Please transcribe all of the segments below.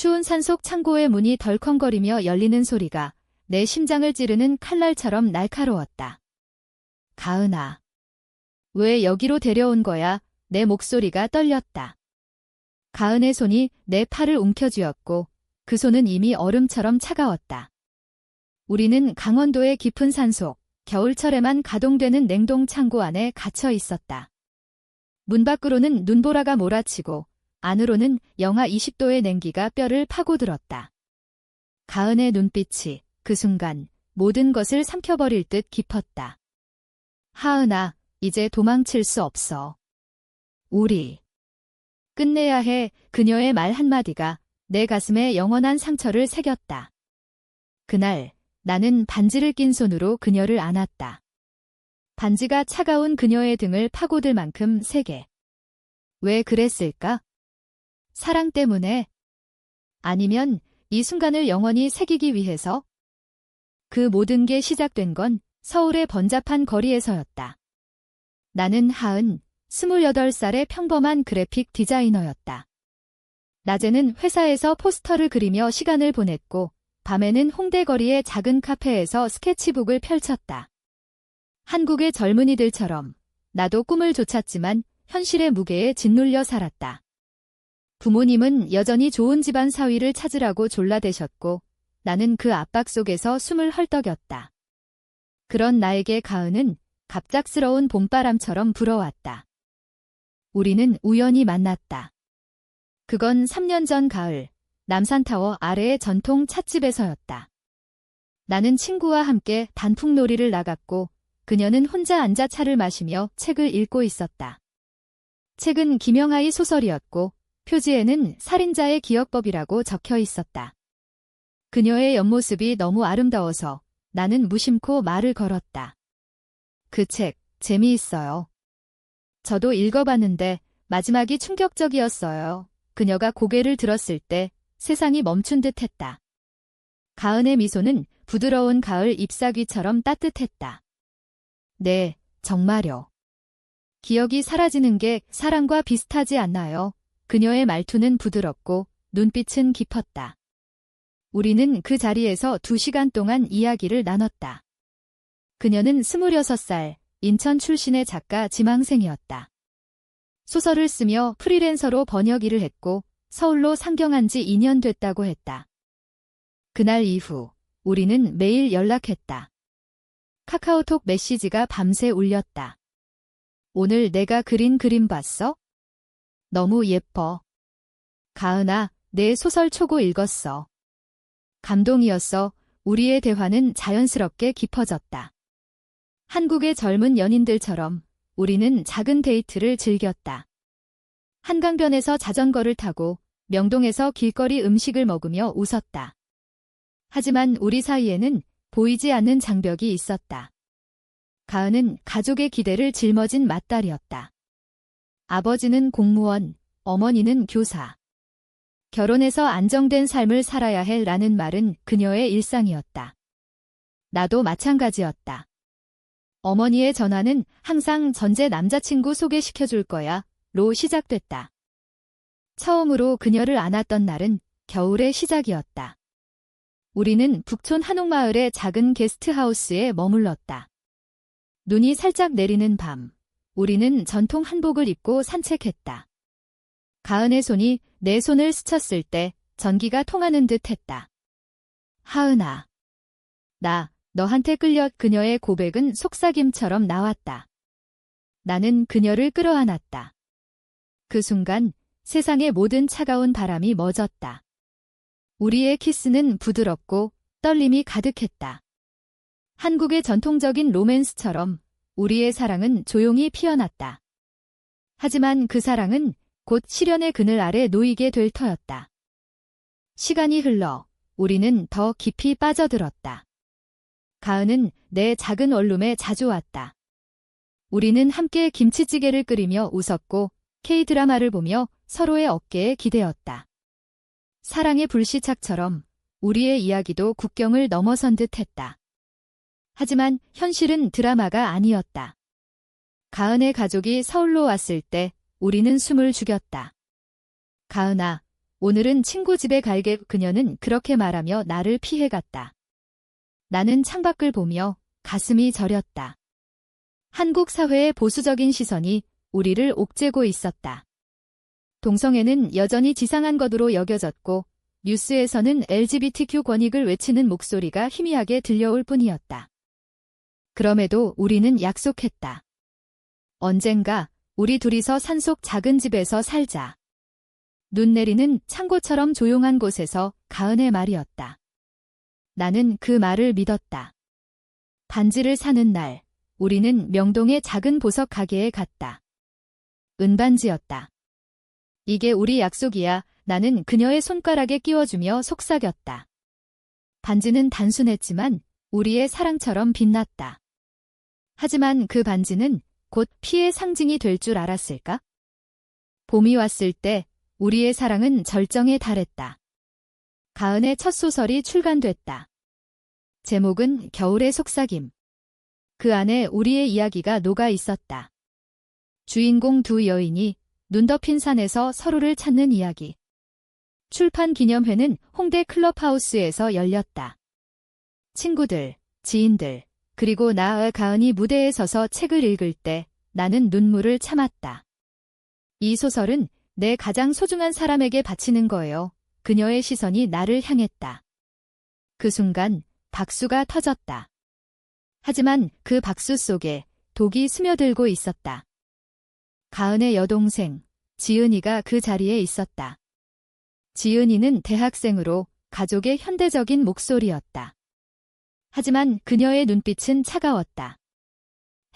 추운 산속 창고의 문이 덜컹거리며 열리는 소리가 내 심장을 찌르는 칼날처럼 날카로웠다. 가은아. 왜 여기로 데려온 거야? 내 목소리가 떨렸다. 가은의 손이 내 팔을 움켜쥐었고 그 손은 이미 얼음처럼 차가웠다. 우리는 강원도의 깊은 산속, 겨울철에만 가동되는 냉동 창고 안에 갇혀 있었다. 문 밖으로는 눈보라가 몰아치고 안으로는 영하 20도의 냉기가 뼈를 파고들었다. 가은의 눈빛이 그 순간 모든 것을 삼켜버릴 듯 깊었다. 하은아, 이제 도망칠 수 없어. 우리 끝내야 해. 그녀의 말 한마디가 내 가슴에 영원한 상처를 새겼다. 그날 나는 반지를 낀 손으로 그녀를 안았다. 반지가 차가운 그녀의 등을 파고들 만큼 세게. 왜 그랬을까? 사랑 때문에? 아니면 이 순간을 영원히 새기기 위해서? 그 모든 게 시작된 건 서울의 번잡한 거리에서였다. 나는 하은, 28살의 평범한 그래픽 디자이너였다. 낮에는 회사에서 포스터를 그리며 시간을 보냈고 밤에는 홍대 거리의 작은 카페에서 스케치북을 펼쳤다. 한국의 젊은이들처럼 나도 꿈을 좇았지만 현실의 무게에 짓눌려 살았다. 부모님은 여전히 좋은 집안 사위를 찾으라고 졸라대셨고 나는 그 압박 속에서 숨을 헐떡였다. 그런 나에게 가은은 갑작스러운 봄바람처럼 불어왔다. 우리는 우연히 만났다. 그건 3년 전 가을, 남산타워 아래의 전통 찻집에서였다. 나는 친구와 함께 단풍놀이를 나갔고 그녀는 혼자 앉아 차를 마시며 책을 읽고 있었다. 책은 김영하의 소설이었고 표지에는 살인자의 기억법이라고 적혀 있었다. 그녀의 옆모습이 너무 아름다워서 나는 무심코 말을 걸었다. 그 책, 재미있어요. 저도 읽어봤는데 마지막이 충격적이었어요. 그녀가 고개를 들었을 때 세상이 멈춘 듯 했다. 가은의 미소는 부드러운 가을 잎사귀처럼 따뜻했다. 네, 정말요. 기억이 사라지는 게 사랑과 비슷하지 않나요? 그녀의 말투는 부드럽고 눈빛은 깊었다. 우리는 그 자리에서 2시간 동안 이야기를 나눴다. 그녀는 26살, 인천 출신의 작가 지망생이었다. 소설을 쓰며 프리랜서로 번역 일을 했고 서울로 상경한 지 2년 됐다고 했다. 그날 이후 우리는 매일 연락했다. 카카오톡 메시지가 밤새 울렸다. 오늘 내가 그린 그림 봤어? 너무 예뻐. 가은아, 내 소설 초고 읽었어. 감동이었어. 우리의 대화는 자연스럽게 깊어졌다. 한국의 젊은 연인들처럼 우리는 작은 데이트를 즐겼다. 한강변에서 자전거를 타고 명동에서 길거리 음식을 먹으며 웃었다. 하지만 우리 사이에는 보이지 않는 장벽이 있었다. 가은은 가족의 기대를 짊어진 맏딸이었다. 아버지는 공무원, 어머니는 교사. 결혼해서 안정된 삶을 살아야 해라는 말은 그녀의 일상이었다. 나도 마찬가지였다. 어머니의 전화는 항상 전재 남자친구 소개시켜줄 거야, 로 시작됐다. 처음으로 그녀를 안았던 날은 겨울의 시작이었다. 우리는 북촌 한옥마을의 작은 게스트하우스에 머물렀다. 눈이 살짝 내리는 밤, 우리는 전통 한복을 입고 산책했다. 가은의 손이 내 손을 스쳤을 때 전기가 통하는 듯 했다. 하은아. 나, 너한테 끌려. 그녀의 고백은 속삭임처럼 나왔다. 나는 그녀를 끌어안았다. 그 순간 세상의 모든 차가운 바람이 멎었다. 우리의 키스는 부드럽고 떨림이 가득했다. 한국의 전통적인 로맨스처럼 우리의 사랑은 조용히 피어났다. 하지만 그 사랑은 곧 시련의 그늘 아래 놓이게 될 터였다. 시간이 흘러 우리는 더 깊이 빠져들었다. 가은은 내 작은 원룸에 자주 왔다. 우리는 함께 김치찌개를 끓이며 웃었고 K-드라마를 보며 서로의 어깨에 기대었다. 사랑의 불시착처럼 우리의 이야기도 국경을 넘어선 듯 했다. 하지만 현실은 드라마가 아니었다. 가은의 가족이 서울로 왔을 때 우리는 숨을 죽였다. 가은아, 오늘은 친구 집에 갈게. 그녀는 그렇게 말하며 나를 피해갔다. 나는 창밖을 보며 가슴이 저렸다. 한국 사회의 보수적인 시선이 우리를 옥죄고 있었다. 동성애는 여전히 지상한 것으로 여겨졌고 뉴스에서는 LGBTQ 권익을 외치는 목소리가 희미하게 들려올 뿐이었다. 그럼에도 우리는 약속했다. 언젠가 우리 둘이서 산속 작은 집에서 살자. 눈 내리는 창고처럼 조용한 곳에서 가은의 말이었다. 나는 그 말을 믿었다. 반지를 사는 날, 우리는 명동의 작은 보석 가게에 갔다. 은반지였다. 이게 우리 약속이야. 나는 그녀의 손가락에 끼워주며 속삭였다. 반지는 단순했지만 우리의 사랑처럼 빛났다. 하지만 그 반지는 곧 피의 상징이 될 줄 알았을까? 봄이 왔을 때 우리의 사랑은 절정에 달했다. 가은의 첫 소설이 출간됐다. 제목은 겨울의 속삭임. 그 안에 우리의 이야기가 녹아 있었다. 주인공 두 여인이 눈 덮인 산에서 서로를 찾는 이야기. 출판 기념회는 홍대 클럽하우스에서 열렸다. 친구들, 지인들, 그리고 나와 가은이 무대에 서서 책을 읽을 때 나는 눈물을 참았다. 이 소설은 내 가장 소중한 사람에게 바치는 거예요. 그녀의 시선이 나를 향했다. 그 순간 박수가 터졌다. 하지만 그 박수 속에 독이 스며들고 있었다. 가은의 여동생, 지은이가 그 자리에 있었다. 지은이는 대학생으로 가족의 현대적인 목소리였다. 하지만 그녀의 눈빛은 차가웠다.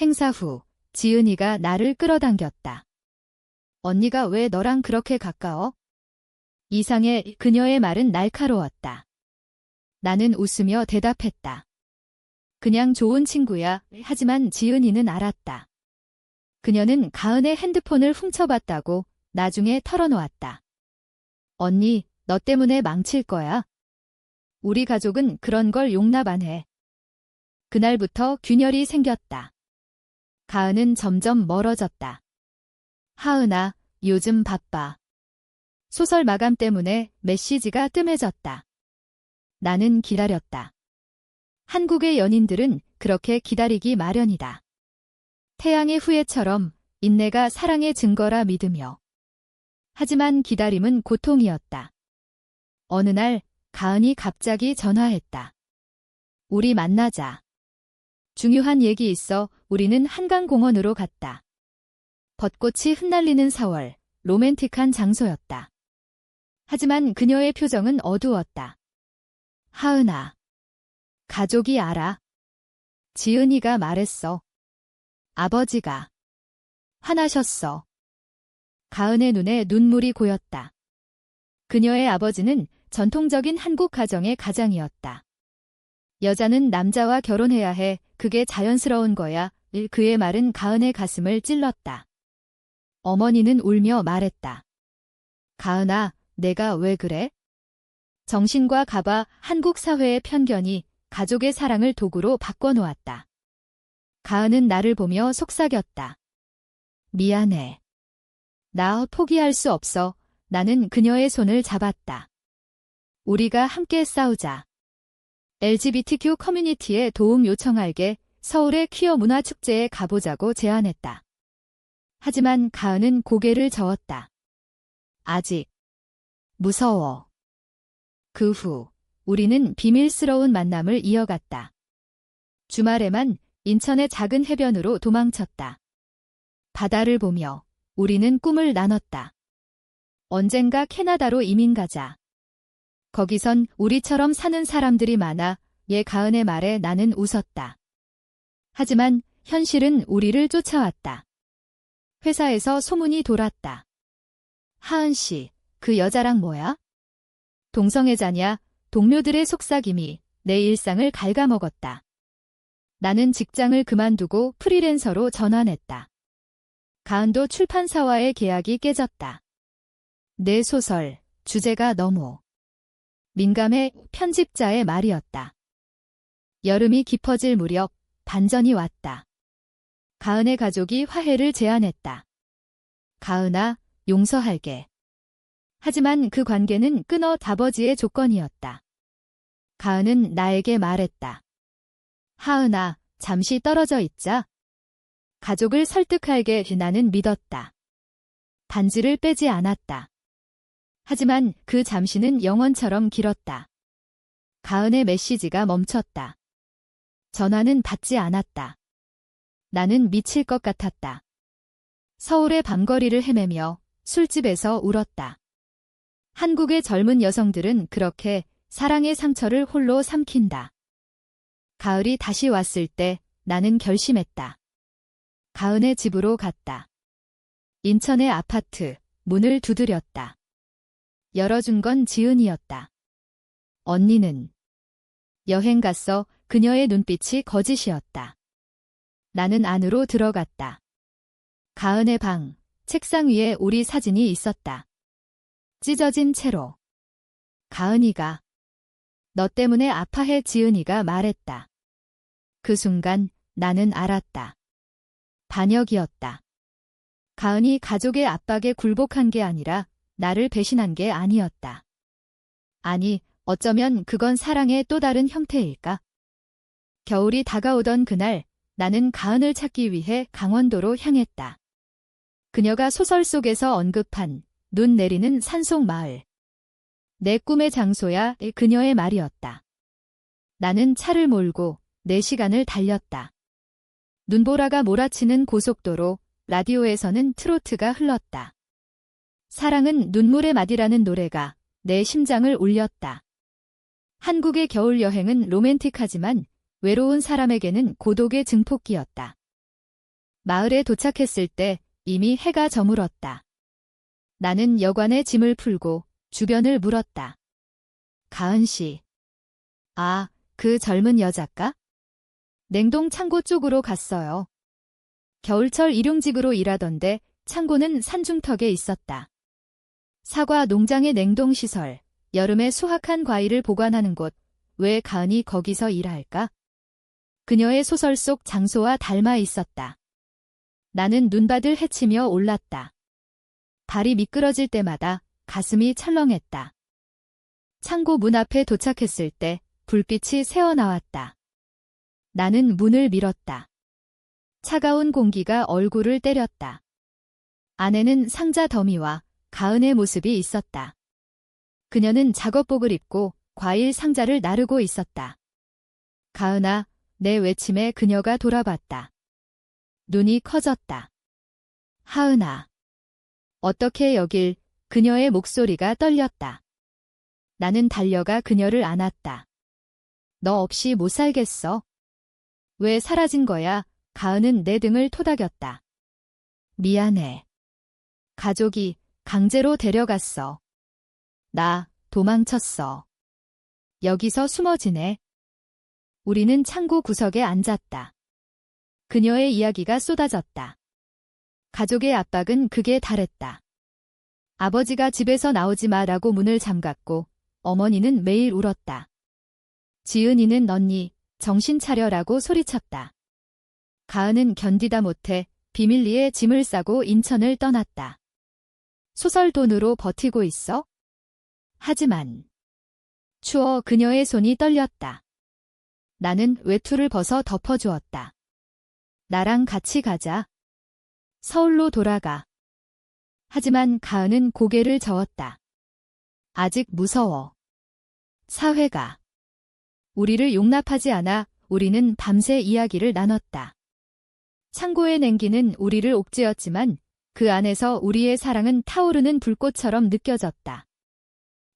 행사 후 지은이가 나를 끌어당겼다. 언니가 왜 너랑 그렇게 가까워? 이상해. 그녀의 말은 날카로웠다. 나는 웃으며 대답했다. 그냥 좋은 친구야. 하지만 지은이는 알았다. 그녀는 가은의 핸드폰을 훔쳐봤다고 나중에 털어놓았다. 언니, 너 때문에 망칠 거야. 우리 가족은 그런 걸 용납 안 해. 그날부터 균열이 생겼다. 가은은 점점 멀어졌다. 하은아, 요즘 바빠. 소설 마감 때문에 메시지가 뜸해졌다. 나는 기다렸다. 한국의 연인들은 그렇게 기다리기 마련이다. 태양의 후예처럼 인내가 사랑의 증거라 믿으며. 하지만 기다림은 고통이었다. 어느 날 가은이 갑자기 전화했다. 우리 만나자. 중요한 얘기 있어. 우리는 한강공원으로 갔다. 벚꽃이 흩날리는 4월, 로맨틱한 장소였다. 하지만 그녀의 표정은 어두웠다. 하은아. 가족이 알아. 지은이가 말했어. 아버지가. 화나셨어. 가은의 눈에 눈물이 고였다. 그녀의 아버지는 전통적인 한국 가정의 가장이었다. 여자는 남자와 결혼해야 해. 그게 자연스러운 거야. 그의 말은 가은의 가슴을 찔렀다. 어머니는 울며 말했다. 가은아, 내가 왜 그래? 정신과 가봐. 한국 사회의 편견이 가족의 사랑을 도구로 바꿔놓았다. 가은은 나를 보며 속삭였다. 미안해. 나 포기할 수 없어. 나는 그녀의 손을 잡았다. 우리가 함께 싸우자. LGBTQ 커뮤니티에 도움 요청할게. 서울의 퀴어 문화축제에 가보자고 제안했다. 하지만 가은은 고개를 저었다. 아직. 무서워. 그 후 우리는 비밀스러운 만남을 이어갔다. 주말에만 인천의 작은 해변으로 도망쳤다. 바다를 보며 우리는 꿈을 나눴다. 언젠가 캐나다로 이민 가자. 거기선 우리처럼 사는 사람들이 많아. 가은의 말에 나는 웃었다. 하지만 현실은 우리를 쫓아왔다. 회사에서 소문이 돌았다. 하은 씨, 그 여자랑 뭐야? 동성애자냐? 동료들의 속삭임이 내 일상을 갉아먹었다. 나는 직장을 그만두고 프리랜서로 전환했다. 가은도 출판사와의 계약이 깨졌다. 내 소설, 주제가 너무 민감해. 편집자의 말이었다. 여름이 깊어질 무렵 반전이 왔다. 가은의 가족이 화해를 제안했다. 가은아, 용서할게. 하지만 그 관계는 끊어 아버지의 조건이었다. 가은은 나에게 말했다. 하은아, 잠시 떨어져 있자. 가족을 설득하게 나는 믿었다. 반지를 빼지 않았다. 하지만 그 잠시는 영원처럼 길었다. 가은의 메시지가 멈췄다. 전화는 받지 않았다. 나는 미칠 것 같았다. 서울의 밤거리를 헤매며 술집에서 울었다. 한국의 젊은 여성들은 그렇게 사랑의 상처를 홀로 삼킨다. 가을이 다시 왔을 때 나는 결심했다. 가은의 집으로 갔다. 인천의 아파트, 문을 두드렸다. 열어준 건 지은이었다. 언니는 여행 갔어. 그녀의 눈빛이 거짓이었다. 나는 안으로 들어갔다. 가은의 방, 책상 위에 우리 사진이 있었다. 찢어진 채로. 가은이가 너 때문에 아파해 지은이가 말했다. 그 순간 나는 알았다. 반역이었다. 가은이 가족의 압박에 굴복한 게 아니라 나를 배신한 게 아니었다. 아니, 어쩌면 그건 사랑의 또 다른 형태일까? 겨울이 다가오던 그날, 나는 가은을 찾기 위해 강원도로 향했다. 그녀가 소설 속에서 언급한 눈 내리는 산속 마을. 내 꿈의 장소야 그녀의 말이었다. 나는 차를 몰고 4시간을 달렸다. 눈보라가 몰아치는 고속도로, 라디오에서는 트로트가 흘렀다. 사랑은 눈물의 맛이라는 노래가 내 심장을 울렸다. 한국의 겨울 여행은 로맨틱하지만 외로운 사람에게는 고독의 증폭기였다. 마을에 도착했을 때 이미 해가 저물었다. 나는 여관에 짐을 풀고 주변을 물었다. 가은 씨. 아, 그 젊은 여자가? 냉동 창고 쪽으로 갔어요. 겨울철 일용직으로 일하던데 창고는 산중턱에 있었다. 사과 농장의 냉동시설, 여름에 수확한 과일을 보관하는 곳, 왜 가은이 거기서 일할까? 그녀의 소설 속 장소와 닮아 있었다. 나는 눈밭을 헤치며 올랐다. 발이 미끄러질 때마다 가슴이 철렁했다. 창고 문 앞에 도착했을 때 불빛이 새어나왔다. 나는 문을 밀었다. 차가운 공기가 얼굴을 때렸다. 안에는 상자 더미와 가은의 모습이 있었다. 그녀는 작업복을 입고 과일 상자를 나르고 있었다. 가은아, 내 외침에 그녀가 돌아봤다. 눈이 커졌다. 하은아. 어떻게 여길? 그녀의 목소리가 떨렸다. 나는 달려가 그녀를 안았다. 너 없이 못 살겠어. 왜 사라진 거야? 가은은 내 등을 토닥였다. 미안해. 가족이 강제로 데려갔어. 나 도망쳤어. 여기서 숨어 지내. 우리는 창고 구석에 앉았다. 그녀의 이야기가 쏟아졌다. 가족의 압박은 극에 달했다. 아버지가 집에서 나오지 마라고 문을 잠갔고 어머니는 매일 울었다. 지은이는 언니, 정신 차려라고 소리쳤다. 가은은 견디다 못해 비밀리에 짐을 싸고 인천을 떠났다. 소설 돈으로 버티고 있어? 하지만 추워 그녀의 손이 떨렸다. 나는 외투를 벗어 덮어주었다. 나랑 같이 가자. 서울로 돌아가. 하지만 가은은 고개를 저었다. 아직 무서워. 사회가 우리를 용납하지 않아. 우리는 밤새 이야기를 나눴다. 창고의 냉기는 우리를 옥죄었지만 그 안에서 우리의 사랑은 타오르는 불꽃처럼 느껴졌다.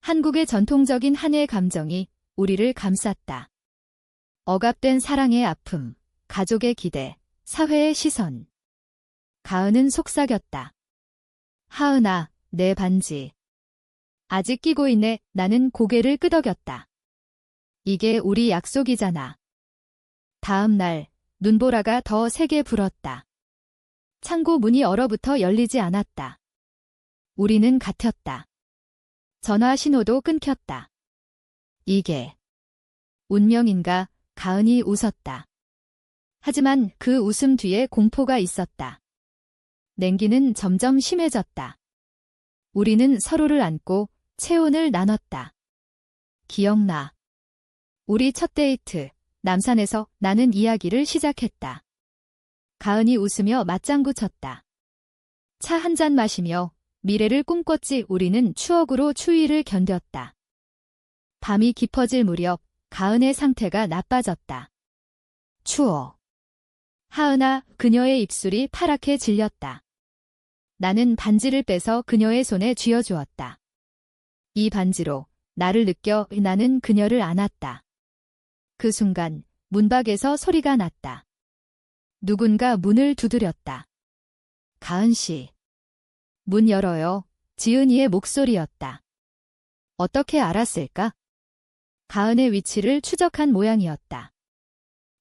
한국의 전통적인 한의 감정이 우리를 감쌌다. 억압된 사랑의 아픔, 가족의 기대, 사회의 시선. 가은은 속삭였다. 하은아, 내 반지. 아직 끼고 있네. 나는 고개를 끄덕였다. 이게 우리 약속이잖아. 다음 날 눈보라가 더 세게 불었다. 창고 문이 얼어붙어 열리지 않았다. 우리는 갇혔다. 전화 신호도 끊겼다. 이게 운명인가? 가은이 웃었다. 하지만 그 웃음 뒤에 공포가 있었다. 냉기는 점점 심해졌다. 우리는 서로를 안고 체온을 나눴다. 기억나. 우리 첫 데이트, 남산에서 나는 이야기를 시작했다. 가은이 웃으며 맞장구 쳤다. 차 한 잔 마시며 미래를 꿈꿨지. 우리는 추억으로 추위를 견뎠다. 밤이 깊어질 무렵 가은의 상태가 나빠졌다. 추워. 하은아, 그녀의 입술이 파랗게 질렸다. 나는 반지를 빼서 그녀의 손에 쥐어주었다. 이 반지로 나를 느껴. 나는 그녀를 안았다. 그 순간 문밖에서 소리가 났다. 누군가 문을 두드렸다. 가은 씨. 문 열어요. 지은이의 목소리였다. 어떻게 알았을까? 가은의 위치를 추적한 모양이었다.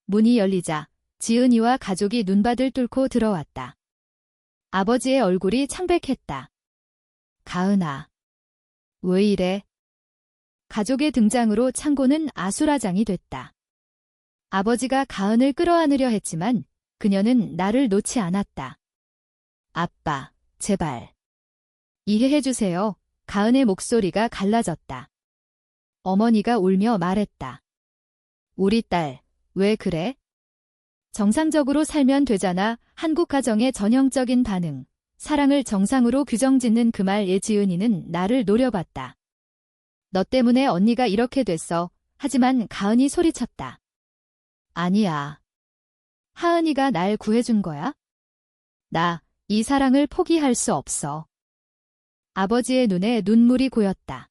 문이 열리자 지은이와 가족이 눈밭을 뚫고 들어왔다. 아버지의 얼굴이 창백했다. 가은아. 왜 이래? 가족의 등장으로 창고는 아수라장이 됐다. 아버지가 가은을 끌어안으려 했지만 그녀는 나를 놓지 않았다. 아빠, 제발. 이해해주세요. 가은의 목소리가 갈라졌다. 어머니가 울며 말했다. 우리 딸, 왜 그래? 정상적으로 살면 되잖아. 한국 가정의 전형적인 반응. 사랑을 정상으로 규정짓는 그 말에 지은이는 나를 노려봤다. 너 때문에 언니가 이렇게 됐어. 하지만 가은이 소리쳤다. 아니야. 하은이가 날 구해준 거야? 나 이 사랑을 포기할 수 없어. 아버지의 눈에 눈물이 고였다.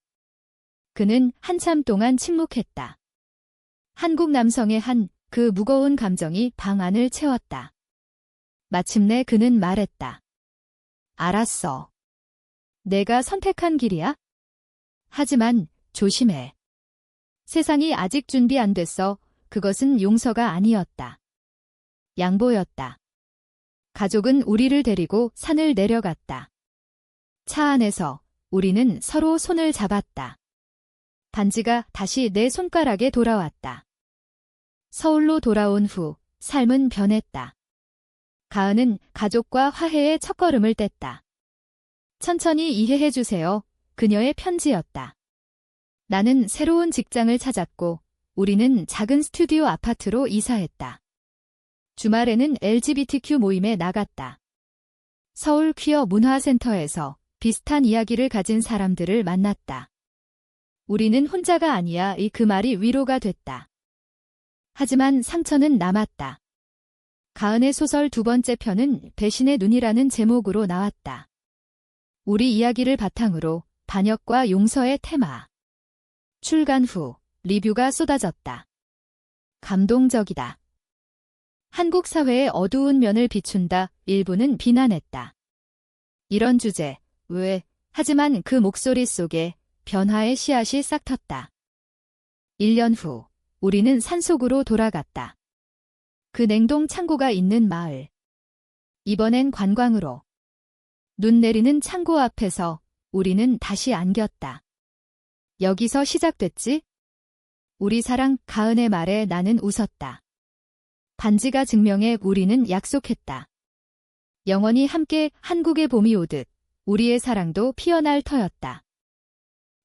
그는 한참 동안 침묵했다. 한국 남성의 그 무거운 감정이 방 안을 채웠다. 마침내 그는 말했다. 알았어. 내가 선택한 길이야? 하지만 조심해. 세상이 아직 준비 안 됐어. 그것은 용서가 아니었다. 양보였다. 가족은 우리를 데리고 산을 내려갔다. 차 안에서 우리는 서로 손을 잡았다. 반지가 다시 내 손가락에 돌아왔다. 서울로 돌아온 후 삶은 변했다. 가은은 가족과 화해의 첫걸음을 뗐다. 천천히 이해해주세요. 그녀의 편지였다. 나는 새로운 직장을 찾았고 우리는 작은 스튜디오 아파트로 이사했다. 주말에는 LGBTQ 모임에 나갔다. 서울 퀴어 문화센터에서 비슷한 이야기를 가진 사람들을 만났다. 우리는 혼자가 아니야. 그 말이 위로가 됐다. 하지만 상처는 남았다. 가은의 소설 두 번째 편은 배신의 눈이라는 제목으로 나왔다. 우리 이야기를 바탕으로 반역과 용서의 테마. 출간 후 리뷰가 쏟아졌다. 감동적이다. 한국 사회의 어두운 면을 비춘다. 일부는 비난했다. 이런 주제, 왜? 하지만 그 목소리 속에 변화의 씨앗이 싹 텄다. 1년 후 우리는 산속으로 돌아갔다. 그 냉동 창고가 있는 마을. 이번엔 관광으로. 눈 내리는 창고 앞에서 우리는 다시 안겼다. 여기서 시작됐지? 우리 사랑. 가은의 말에 나는 웃었다. 반지가 증명해. 우리는 약속했다. 영원히 함께. 한국의 봄이 오듯 우리의 사랑도 피어날 터였다.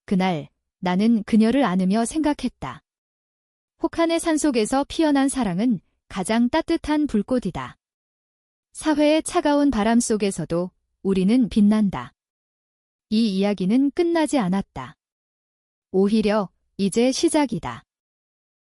그날 나는 그녀를 안으며 생각했다. 혹한의 산속에서 피어난 사랑은 가장 따뜻한 불꽃이다. 사회의 차가운 바람 속에서도 우리는 빛난다. 이 이야기는 끝나지 않았다. 오히려 이제 시작이다.